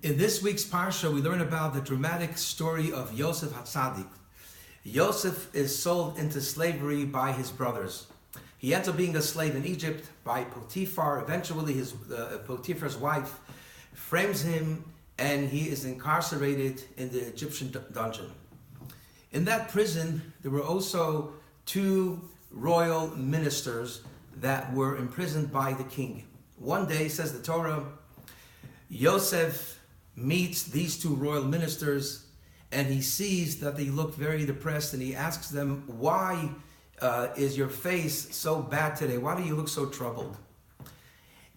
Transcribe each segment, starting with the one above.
In this week's Parsha, we learn about the dramatic story of Yosef HaTzadik. Yosef is sold into slavery by his brothers. He ends up being a slave in Egypt by Potiphar. Eventually, Potiphar's wife frames him, and he is incarcerated in the Egyptian dungeon. In that prison, there were also two royal ministers that were imprisoned by the king. One day, says the Torah, Yosef meets these two royal ministers, and he sees that they look very depressed, and he asks them, why is your face so bad today? Why do you look so troubled?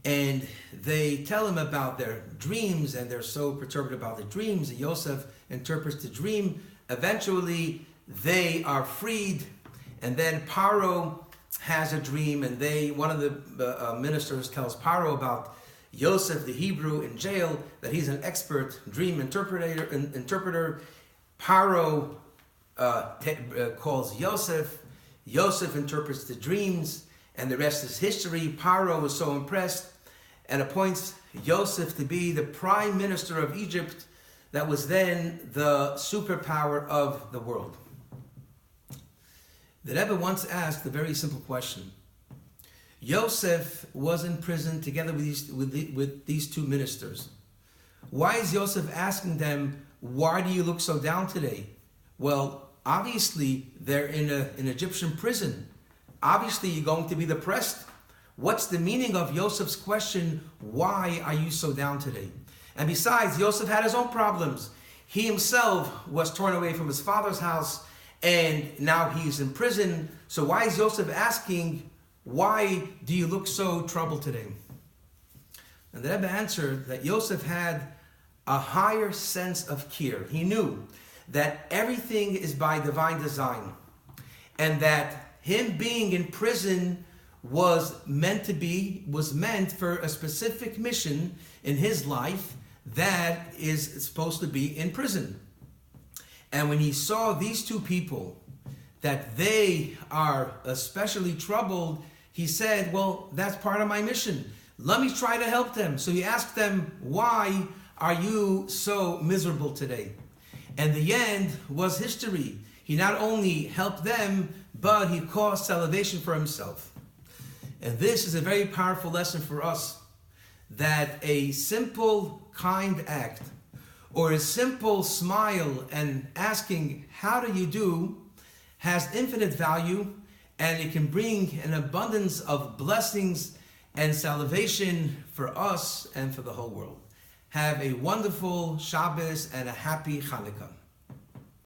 And they tell him about their dreams, and they're so perturbed about the dreams. And Yosef interprets the dream. Eventually, they are freed, and then Paro has a dream, and one of the ministers tells Paro about Yosef, the Hebrew, in jail, that he's an expert dream interpreter. Paro calls Yosef. Yosef interprets the dreams, and the rest is history. Paro was so impressed and appoints Yosef to be the prime minister of Egypt, that was then the superpower of the world. The Rebbe once asked a very simple question. Yosef was in prison together with these two ministers. Why is Yosef asking them, why do you look so down today? Well, obviously they're in an Egyptian prison. Obviously you're going to be depressed. What's the meaning of Yosef's question, why are you so down today? And besides, Yosef had his own problems. He himself was torn away from his father's house, and now he's in prison. So why is Yosef asking, why do you look so troubled today? And the Rebbe answered that Yosef had a higher sense of care. He knew that everything is by divine design, and that him being in prison was meant for a specific mission in his life that is supposed to be in prison. And when he saw these two people, that they are especially troubled, he said, well, that's part of my mission. Let me try to help them. So he asked them, why are you so miserable today? And the end was history. He not only helped them, but he caused salvation for himself. And this is a very powerful lesson for us, that a simple, kind act, or a simple smile and asking, how do you do, has infinite value, and it can bring an abundance of blessings and salvation for us and for the whole world. Have a wonderful Shabbos and a happy Chanukah.